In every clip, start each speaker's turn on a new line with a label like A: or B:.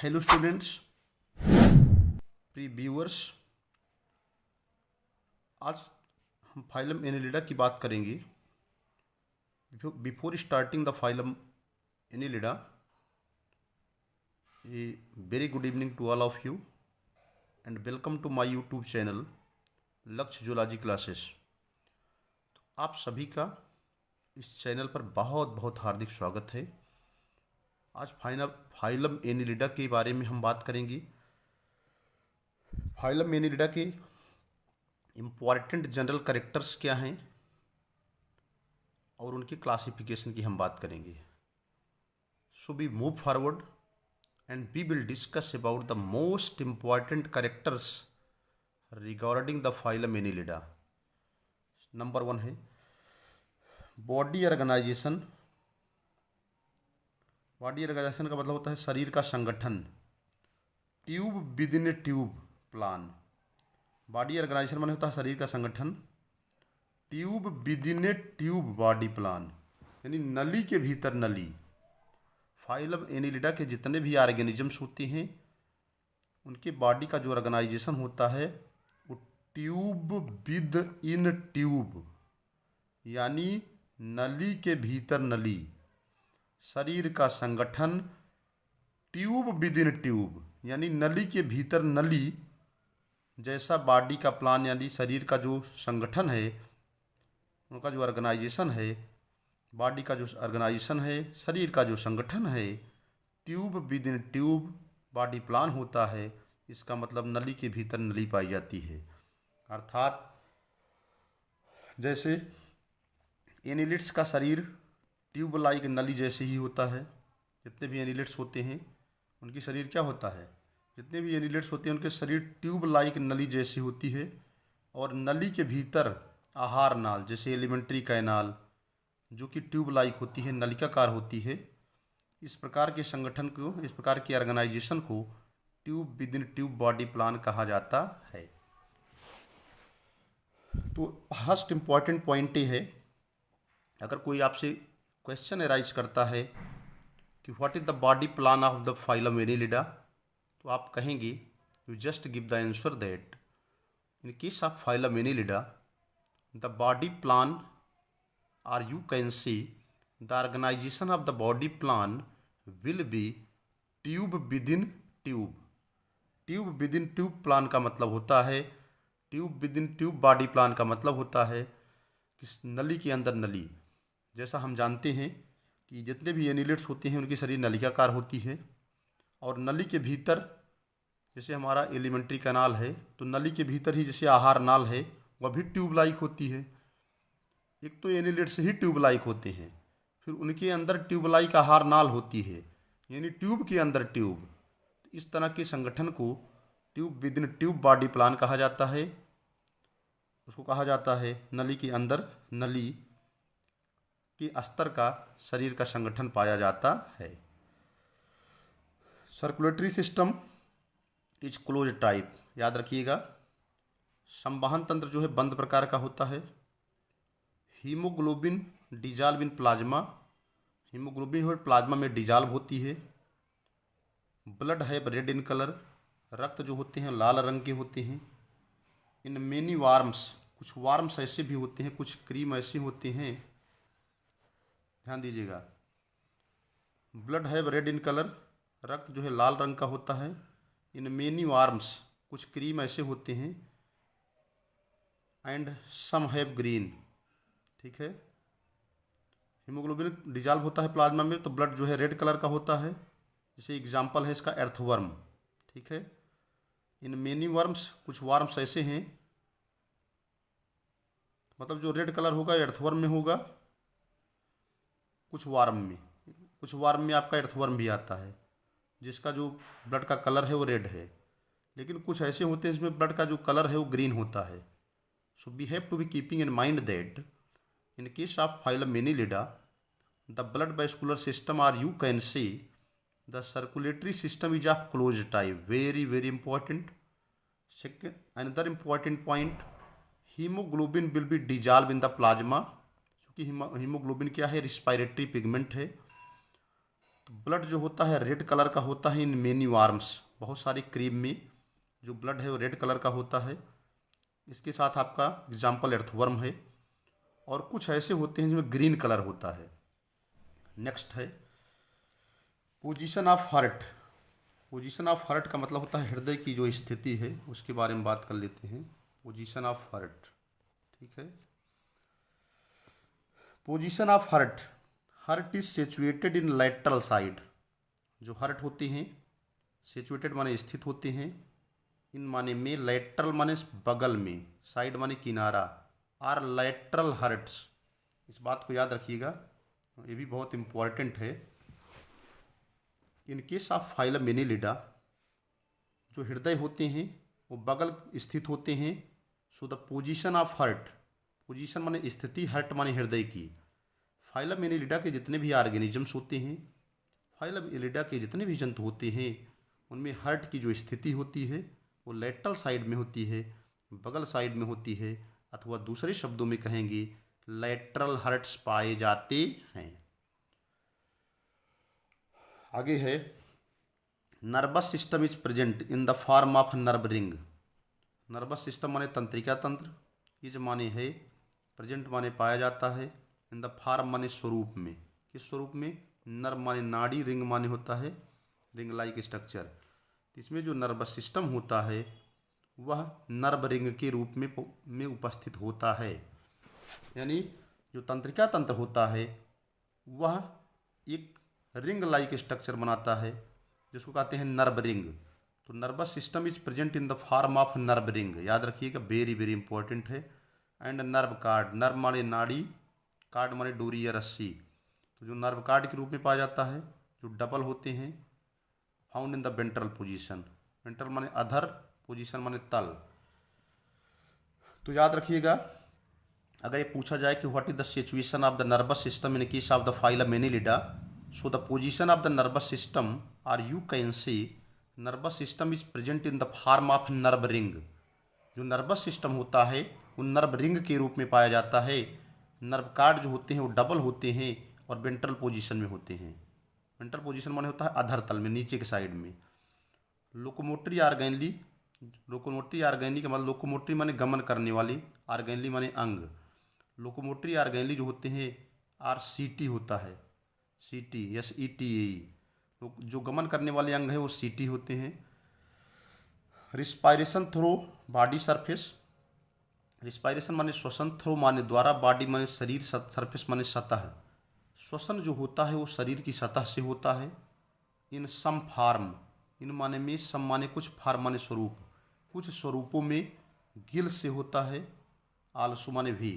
A: Hello students, pre viewers. आज हम phylum Annelida की बात करेंगे। Before starting the phylum Annelida, a very good evening to all of you and welcome to my YouTube channel Lakshya zoology classes. आप सभी का इस चैनल पर बहुत बहुत हार्दिक स्वागत है। आज फाइलम एनिलिडा के बारे में हम बात करेंगे। फाइलम एनिलिडा के इम्पॉर्टेंट जनरल कैरेक्टर्स क्या हैं और उनकी क्लासिफिकेशन की हम बात करेंगे। So we move forward and we will discuss about the most important characters regarding the phylum Annelida. Number 1 है बॉडी ऑर्गेनाइजेशन। बॉडी ऑर्गेनाइजेशन का मतलब होता है शरीर का संगठन। Tube within a tube plan. Body organisation माने होता है शरीर का संगठन। Tube within a tube body plan यानी नली के भीतर नली। फाइलम एनिलिडा के जितने भी ऑर्गेनिजम्स होते हैं उनके बॉडी का जो ऑर्गेनाइजेशन होता है वो ट्यूब विद इन ट्यूब यानी नली के भीतर नली। शरीर का संगठन ट्यूब विद इन ट्यूब यानी नली के भीतर नली जैसा बॉडी का प्लान यानी शरीर का जो संगठन है, उनका जो ऑर्गेनाइजेशन है, बॉडी का जो ऑर्गेनाइजेशन है, शरीर का जो संगठन है, tube within tube body plan होता है। इसका मतलब नली के भीतर नली पाई जाती है। अर्थात जैसे एनिलिड्स का शरीर ट्यूब लाइक नली जैसे ही होता है। जितने भी एनिलिड्स होते हैं उनकी शरीर क्या होता है, जितने भी एनिलिड्स होते हैं उनके शरीर ट्यूब लाइक नली जैसी होती है। और नली के भीतर आहार नाल जैसे एलिमेंट्री कैनाल जो कि ट्यूब लाइक होती है, नलिकाकार होती है। इस प्रकार के संगठन को, इस प्रकार की ऑर्गेनाइजेशन को tube within tube body plan कहा जाता है। तो फर्स्ट इम्पॉर्टेंट पॉइंट ये है, अगर कोई आपसे क्वेश्चन अराइज करता है कि what is the body plan of the phylum annelida, तो आप कहेंगे you just give the answer that in case of phylum Annelida the body plan और you can see the organisation of the body plan will be tube within tube. Tube within tube plan का मतलब होता है, tube within tube body plan का मतलब होता है कि नली के अंदर नली। जैसा हम जानते हैं कि जितने भी एनिलिड्स होते हैं उनकी शरीर नलिकाकार होती है और नली के भीतर जैसे हमारा एलिमेंट्री कैनाल है तो नली के भीतर ही जैसे आहार नाल है वह भी ट्यूब लाइक होती है। एक तो एनिलिड्स ही ट्यूब लाइक होते हैं, फिर उनके अंदर ट्यूब लाइक आहार नाल होती है यानी ट्यूब के अंदर ट्यूब। इस तरह के संगठन को tube within tube body plan कहा जाता है। उसको कहा जाता है नली के अंदर नली के स्तर का शरीर का संगठन पाया जाता है। Circulatory system is close type, याद रखिएगा। संवहन तंत्र जो है बंद प्रकार का होता है। Haemoglobin dissolve in plasma, haemoglobin हो प्लाज्मा में डिजॉल्व होती है। ब्लड है रेड इन कलर, रक्त जो होते हैं लाल रंग के होते हैं। इन मेनी वार्म्स, कुछ वार्म्स ऐसे भी होते हैं, कुछ क्रीम ऐसे होते हैं, ध्यान दीजिएगा। ब्लड है रेड इन कलर, रक्त जो है लाल रंग का होता है। इन मेनी वार्म्स, कुछ क्रीम ऐसे होते हैं। एंड सम हैव ग्रीन, ठीक है। हीमोग्लोबिन डिजॉल्व होता है प्लाज्मा में तो ब्लड जो है रेड कलर का होता है। जैसे एग्जाम्पल है इसका अर्थवर्म, ठीक है। इन मेनी वर्म्स, कुछ वार्म्स ऐसे हैं, मतलब जो रेड कलर होगा अर्थवर्म में होगा। कुछ वार्म में आपका अर्थवर्म भी आता है जिसका जो ब्लड का कलर है वो रेड है। लेकिन कुछ ऐसे होते हैं जिसमें ब्लड का जो कलर है वो ग्रीन होता है। So we have to be keeping in mind that in case of phylum Annelida the blood vascular system are you can see the circulatory system is of close type. Very very important. Second another important point, haemoglobin will be dissolve in the plasma. क्योंकि हीमोग्लोबिन क्या है, respiratory pigment है। तो blood जो होता है red colour का होता है इन मेनी वार्म्स, बहुत सारी क्रीम में जो ब्लड है वो रेड कलर का होता है। इसके साथ आपका एग्जाम्पल एर्थवर्म है, और कुछ ऐसे होते हैं जिसमें ग्रीन कलर होता है। नेक्स्ट है position of heart. Position of heart का मतलब होता है हृदय की जो स्थिति है उसके बारे में बात कर लेते हैं। पोजीशन ऑफ हार्ट, ठीक है। Position of heart, heart is situated in lateral side. जो हार्ट होते हैं सिचुएटेड माने स्थित होते हैं, इन माने में, लैटरल माने बगल में, साइड माने किनारा, आर लैटरल हार्ट्स। इस बात को याद रखिएगा, ये भी बहुत इंपॉर्टेंट है। इन केस ऑफ फाइलम एनिलिडा, जो हृदय होते हैं वो बगल स्थित होते हैं। So the position of heart, position माने स्थिति, हार्ट माने हृदय की। फाइलम एनिलिडा के जितने भी ऑर्गेनिजम्स होते हैं, फाइलम एनिलिडा के जितने भी जंतु होते हैं, उनमें हार्ट की जो स्थिति होती है वो लैटरल साइड में होती है, बगल साइड में होती है, अथवा दूसरे शब्दों में कहेंगे लैटरल हार्ट्स पाए जाते हैं। आगे है nervous system is present in the form of nerve ring. Nervous system माने तंत्रिका तंत्र, इज माने है, प्रेजेंट माने पाया जाता है, इन द फॉर्म माने स्वरूप में। किस स्वरूप में? नर्व माने नाड़ी, रिंग माने होता है रिंग लाइक स्ट्रक्चर। इसमें जो नर्वस सिस्टम होता है वह नर्व रिंग के रूप में उपस्थित होता है। यानी जो तंत्रिका तंत्र होता है वह एक रिंग लाइक स्ट्रक्चर बनाता है जिसको कहते हैं नर्व रिंग। तो nervous system is present in the form of nerve ring, याद रखिएगा, वेरी वेरी इंपॉर्टेंट है। एंड नर्व कार्ड, नर्व माने नाड़ी, कार्ड माने डोरी या रस्सी। तो जो नर्व कार्ड के रूप में पाया जाता है, जो डबल होते हैं, found in the ventral position. Ventral माने अधर, पोजीशन माने तल। तो याद रखिएगा, अगर ये पूछा जाए कि what is the situation of the nervous system in case of the phylum Annelida, so the position of the nervous system, or you can say nervous system is present in the form of nerve ring। जो nervous system होता है वो nerve ring के रूप में पाया जाता है। नर्व कार्ड जो होते हैं वो डबल होते हैं और वेंट्रल पोजीशन में होते हैं। वेंट्रल पोजीशन माने होता है अधर तल में, नीचे के साइड में। लोकोमोटरी ऑर्गेनली, लोकोमोटरी ऑर्गेनली का मतलब लोकोमोटरी माने गमन करने वाली, ऑर्गेनली माने अंग। लोकोमोटरी ऑर्गेनली जो होते हैं RCT होता है, CT, SETE। जो गमन करने वाले अंग है वो CT होते हैं। Respiration through body surface, respiration माने श्वसन, थ्रो माने द्वारा, बॉडी माने शरीर, सरफेस माने सतह। श्वसन जो होता है वो शरीर की सतह से होता है। इन सम फार्म, इन माने में, सम माने कुछ, फार्म माने स्वरूप, कुछ स्वरूपों में गिल से होता है। आलसो माने भी।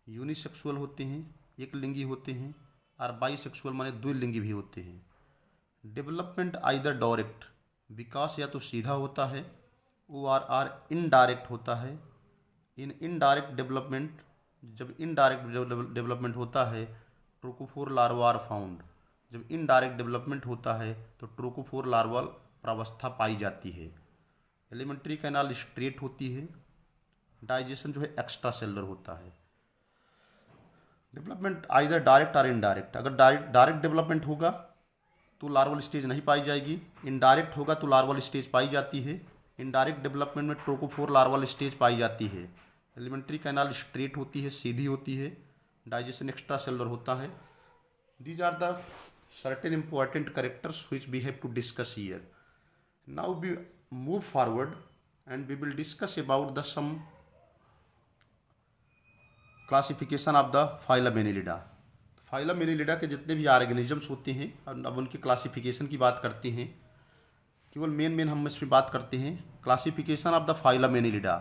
A: यूनिसेक्सुअल होते हैं, एक लिंगी होते हैं, और बाईसेक्सुअल माने द्विलिंगी भी होते हैं। डेवलपमेंट आइदर डायरेक्ट, विकास या तो सीधा होता है, ORR इनडायरेक्ट होता है। इन इनडायरेक्ट डेवलपमेंट, जब इनडायरेक्ट डेवलपमेंट होता है ट्रोकोफोर लार्वा आर फाउंड। जब इनडायरेक्ट डेवलपमेंट होता है तो ट्रोकोफोर लार्वा प्रावस्था पाई जाती है। एलिमेंट्री कैनाल स्ट्रेट होती है। डाइजेशन जो है एक्स्ट्रा सेलुलर होता है। डेवलपमेंट आइदर डायरेक्ट और इनडायरेक्ट, अगर डायरेक्ट डेवलपमेंट होगा तो लार्वल स्टेज नहीं पाई जाएगी, इनडायरेक्ट होगा तो लार्वल स्टेज पाई जाती है। इनडायरेक्ट डेवलपमेंट में ट्रोकोफोर लार्वल स्टेज पाई जाती है। एलिमेंट्री कैनाल स्ट्रेट होती है, सीधी होती है। डाइजेशन एक्स्ट्रा सेलुलर होता है। These are the certain important characters which we have to discuss here. Now we move forward and we will discuss about the some classification of the phylum Annelida. Phylum Annelida के जितने भी organisms होते हैं, अब उनकी classification की बात करते हैं। केवल मेन हम इस पर बात करते हैं। Classification of the phylum Annelida.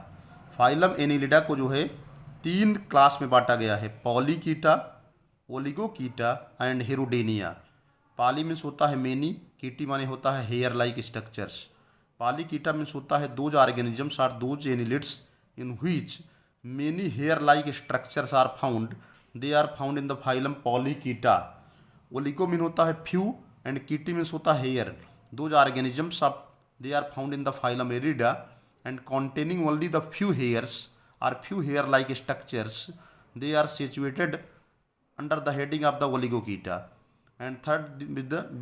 A: Phylum Annelida को जो है 3 क्लास में बांटा गया है, Polychaeta, Oligochaeta and Hirudinea. Poly means होता है मेनी, कीटी माने होता है hair like structures. Polychaeta means होता है those organisms are those annelids in which many hair-like structures are found. They are found in the phylum Polychaeta. Oligo mean होता है few and chaetae means होता है hair. Those organisms of they are found in the phylum Annelida and containing only the few hairs or few hair-like structures. They are situated under the heading of the Oligochaeta. And third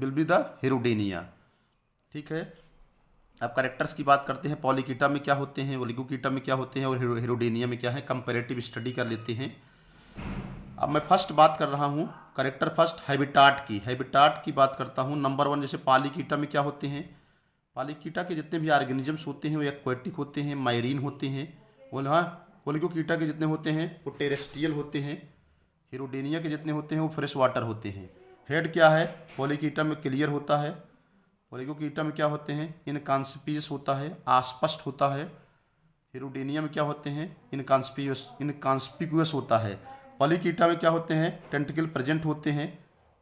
A: will be the Hirudinea. ठीक है, अब characters की बात करते हैं। Polychaeta में क्या होते हैं, ओलिगोकीटा में क्या होते हैं और हिरोडेनिया में क्या है, कंपैरेटिव स्टडी कर लेते हैं। अब मैं फर्स्ट बात कर रहा हूँ कैरेक्टर फर्स्ट हैबिटाट की बात करता हूँ। नंबर 1 जैसे पॉलीकीटा में क्या होते हैं, पॉलीकीटा के जितने भी ऑर्गेनिजम्स होते हैं वो एक्वेटिक होते हैं, माइरीन होते हैं। ओलिगोकीटा के जितने होते हैं वो टेरेस्ट्रियल होते हैं। हिरोडेनिया के जितने होते हैं वो फ्रेश वाटर होते हैं। हेड क्या है, पॉलीकीटा में क्लियर होता है, ओलिगोकीटा में क्या होते हैं, इनकॉन्स्पिशियस होता है, अस्पष्ट होता है। हिरोडेनिया में क्या होते हैं, इनकॉन्स्पिक्यूअस होता है। पॉलीकीटा में क्या होते हैं, टेंटिकल प्रेजेंट होते हैं।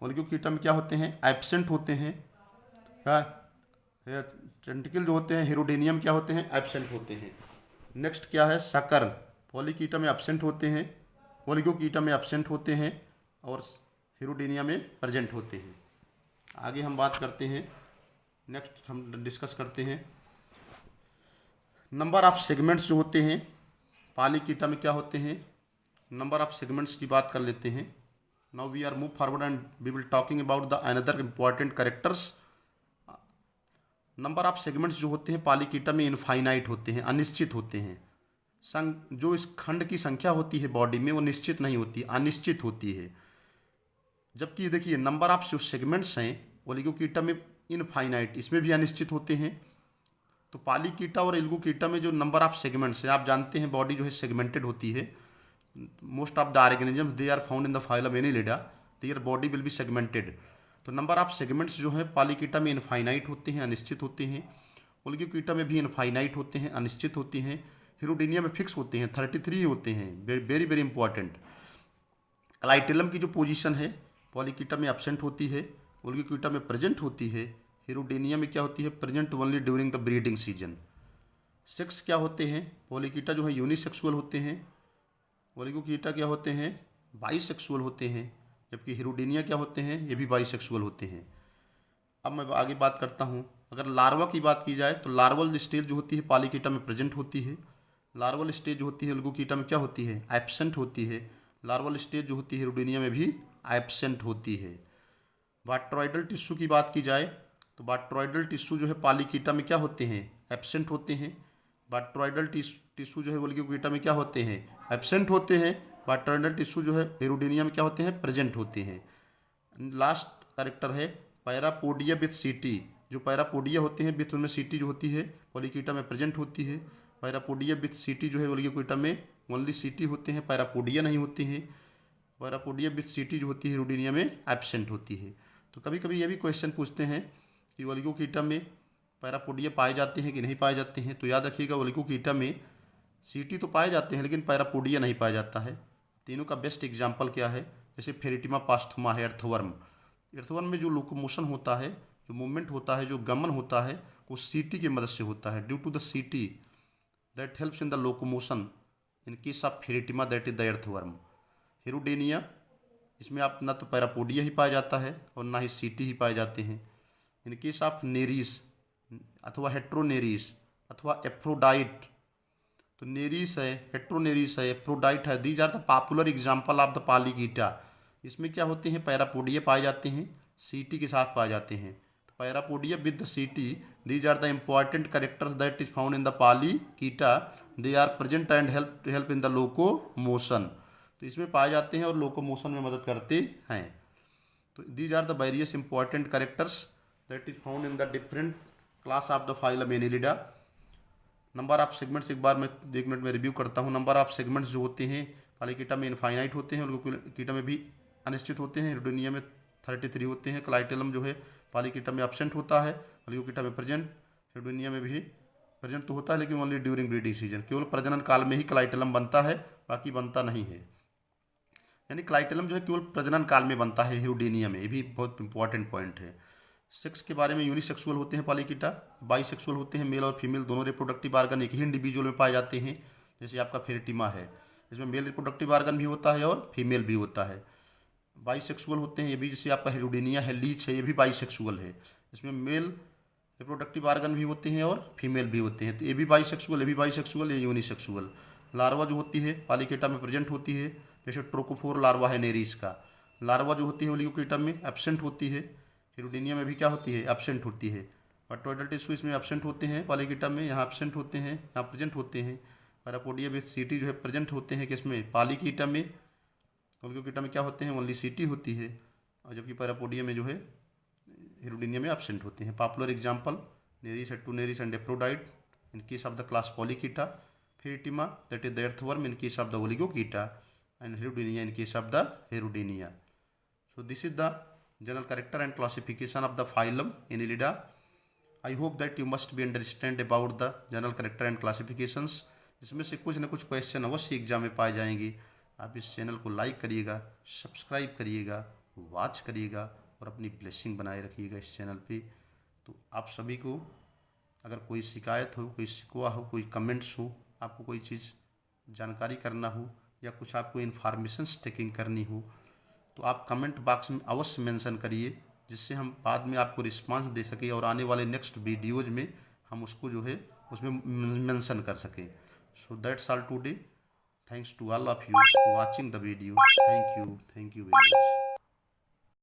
A: ओलिगोकीटा में क्या होते हैं, एब्सेंट होते हैं। टेंटिकल जो होते हैं हिरोडेनिया में क्या होते हैं, एब्सेंट होते हैं। नेक्स्ट क्या है, सकर्न, पॉलीकीटा में एब्सेंट होते हैं, ओलिगोकीटा में एब्सेंट होते हैं और हिरोडेनिया में प्रेजेंट होते हैं। आगे हम बात करते हैं, नेक्स्ट हम डिस्कस करते हैं नंबर ऑफ सेगमेंट्स जो होते हैं पॉलीकीटा में क्या होते हैं। नंबर ऑफ सेगमेंट्स की बात कर लेते हैं। Now we are move forward and we will talking about the another important characters. Number of segments जो होते हैं पॉलीकीटा में इनफाइनाइट होते हैं, अनिश्चित होते हैं। जो इस खंड की संख्या होती है बॉडी में वो निश्चित नहीं होती, अनिश्चित होती है। जबकि देखिए नंबर ऑफ जो सेगमेंट्स हैं ओलिगोकीटा में इनफाइनाइट, इसमें भी अनिश्चित होते हैं। तो पॉलीकीटा और ओलिगोकीटा में जो नंबर ऑफ सेगमेंट्स हैं, आप जानते हैं बॉडी जो है सेगमेंटेड होती है। Most of the organisms they are found in the phylum Annelida, their body will be segmented. तो नंबर ऑफ सेगमेंट्स जो है पॉलीकीटा में इनफाइनाइट होते हैं, अनिश्चित होते हैं। ओलिगोकीटा में भी इनफाइनाइट होते हैं, अनिश्चित होते हैं। हिरोडेनिया में फिक्स होते हैं, 33 होते हैं। Very very important. क्लाइटेलम की जो पोजीशन है पॉलीकीटा में एब्सेंट होती है, ओलिगोकीटा में प्रेजेंट होती है। हिरोडेनिया में क्या होती है, present only during the breeding season. Sex क्या होते हैं, पॉलीकीटा जो है यूनिसेक्सुअल होते हैं, ओलिगोकीटा क्या होते हैं, बाईसेक्सुअल होते हैं। जबकि हिरोडेनिया क्या होते हैं, ये भी बाईसेक्सुअल होते हैं। अब मैं आगे बात करता हूँ, अगर लार्वा की बात की जाए तो लार्वल स्टेज जो होती है पॉलीकीटा में प्रेजेंट होती है। लार्वल स्टेज जो होती है ओलिगोकीटा में क्या होती है, एब्सेंट होती है। लार्वल स्टेज जो होती है हिरोडेनिया में भी एब्सेंट होती है। बाट्रॉइडल टिश्यू की बात की जाए तो बाट्रॉइडल टिश्यू जो है पॉलीकीटा में क्या होते हैं, एब्सेंट होते हैं। बाट्रॉइडल टिश्यू जो है ओलिगोकीटा में क्या होते हैं, एब्सेंट होते हैं। बाट्रॉइडल टिश्यू जो है हिरोडेनिया में क्या होते हैं, प्रेजेंट होते हैं। लास्ट कैरेक्टर है पैरापोडिया विथ सीटी। जो पैरापोडिया होते हैं विथ उनमें सीटी जो होती है पॉलीकीटा में प्रेजेंट होती है। पैरापोडिया विथ सीटी जो है ओलिगोकीटा में ओनली सीटी होते हैं, पैरापोडिया नहीं होते हैं। पैरापोडिया विथ सीटी जो होती है हिरोडेनिया में एब्सेंट होती है। तो कभी कभी ये भी क्वेश्चन पूछते हैं कि ओलिगोकीटा में पैरापोडिया पाए जाते हैं कि नहीं पाए जाते हैं। तो याद रखिएगा ओलिगोकीटा में सीटी तो पाए जाते हैं लेकिन पैरापोडिया नहीं पाया जाता है। तीनों का बेस्ट एग्जाम्पल क्या है, जैसे फेरेटिमा पास्थुमा है, अर्थवर्म। अर्थवर्म में जो लोकोमोशन होता है, जो मूवमेंट होता है, जो गमन होता है, वो सीटी की मदद से होता है। Due to the setae that helps in the locomotion in case of Pheretima that is the earthworm. Hirudinea, इसमें आप ना तो पैरापोडिया ही पाया जाता है और ना ही सीटी ही पाए जाते हैं। इन केस ऑफ नेरीस अथवा हेट्रोनेरीस अथवा एफ्रोडाइट, तो नेरीस है, हेट्रोनेरीस है, एफ्रोडाइट है, these are the popular example of the Polychaeta. इसमें क्या होते हैं, पैरापोडिया पाए जाते हैं, सीटी के साथ पाए जाते हैं। तो parapodia with the setae, these are the important characters that is found in the Polychaeta. They are present and help in the locomotion. तो इसमें पाए जाते हैं और लोकोमोशन में मदद करते हैं। तो these are the various important characters that is found in the different class of the phylum Annelida. Number of segments एक बार मैं 1 मिनट में रिव्यू करता हूँ। नंबर ऑफ सेगमेंट्स जो होते हैं पॉलीकीटा में इनफाइनाइट होते हैं, ओलिगोकीटा में भी अनिश्चित होते हैं, हिरोडेनिया में 33 होते हैं। क्लाइटेलम जो है पॉलीकीटा में एब्सेंट होता है, ओलिगोकीटा में प्रेजेंट, हिरोडेनिया में भी प्रेजेंट तो होता है लेकिन ओनली ड्यूरिंग ब्रीडिंग सीजन। केवल प्रजनन काल में ही क्लाइटेलम बनता है, बाकी बनता नहीं है। यानी क्लाइटेलम जो है केवल प्रजनन काल में बनता है हिरोडेनिया में। ये भी बहुत इंपॉर्टेंट पॉइंट है। सेक्स के बारे में यूनिसेक्सुअल होते हैं पॉलीकीटा, बाईसेक्सुअल होते हैं। मेल और फीमेल दोनों रिप्रोडक्टिव आर्गन एक ही इंडिविजुअल में पाए जाते हैं। जैसे आपका फेरेटिमा है, इसमें मेल रिप्रोडक्टिव आर्गन भी होता है और फीमेल भी होता है। बाईसेक्सुअल होते हैं ये भी, जैसे आपका हिरोडेनिया है, लीच है, ये भी बाईसेक्सुअल है। इसमें मेल रिप्रोडक्टिव आर्गन भी होते हैं और फीमेल भी होते हैं। तो ये भी बाईसेक्सुअल, ये भी बाईसेक्सुअल, ये यूनिसेक्सुअल। लार्वा जो होती है पॉलीकीटा में प्रेजेंट होती है, जैसे ट्रोकोफोर लार्वा है नेरीस का, लार्वा जो होती है ओलिगोकीटम में एब्सेंट होती है, हिरुडीनिया में भी क्या होती है, एब्सेंट होती है। वर्टोइडल टिश्यू इसमें एब्सेंट होते हैं, पॉलीकीटम में यहाँ एब्सेंट होते हैं, यहाँ प्रेजेंट होते हैं। पैरापोडियम में सीटी जो है प्रेजेंट होते हैं किसमें, पॉलीकीटम में। ओलिगोकीटम में क्या होते हैं, ओनली सीटी होती है, और जबकि पैरापोडियम में जो है हिरुडीनिया में एब्सेंट होते हैं। Popular example Nereis Heteronereis and Aphrodite in case of the class Polychaeta, Pheretima that is the earthworm in case of the Oligochaeta, and Hirudinea in case of the Hirudinea. So this is the general character and classification of the phylum Annelida. I hope that you must be understand about the general character and classifications. इसमें से कुछ न कुछ question अवश्य exam में पाए जाएंगे। आप इस चैनल को लाइक करिएगा, सब्सक्राइब करिएगा, वॉच करिएगा और अपनी ब्लेसिंग बनाए रखिएगा इस चैनल पे। तो आप सभी को अगर कोई शिकायत हो, कोई शिकवा हो, कोई कमेंट्स हो, आपको कोई चीज़ जानकारी करना हो या कुछ आपको इन्फॉर्मेशंस टेकिंग करनी हो, तो आप कमेंट बॉक्स में अवश्य मेंशन करिए, जिससे हम बाद में आपको रिस्पांस दे सकें और आने वाले नेक्स्ट वीडियोज़ में हम उसको जो है उसमें मेंशन कर सकें। So that's all today. Thanks to all of you watching the video. Thank you very much.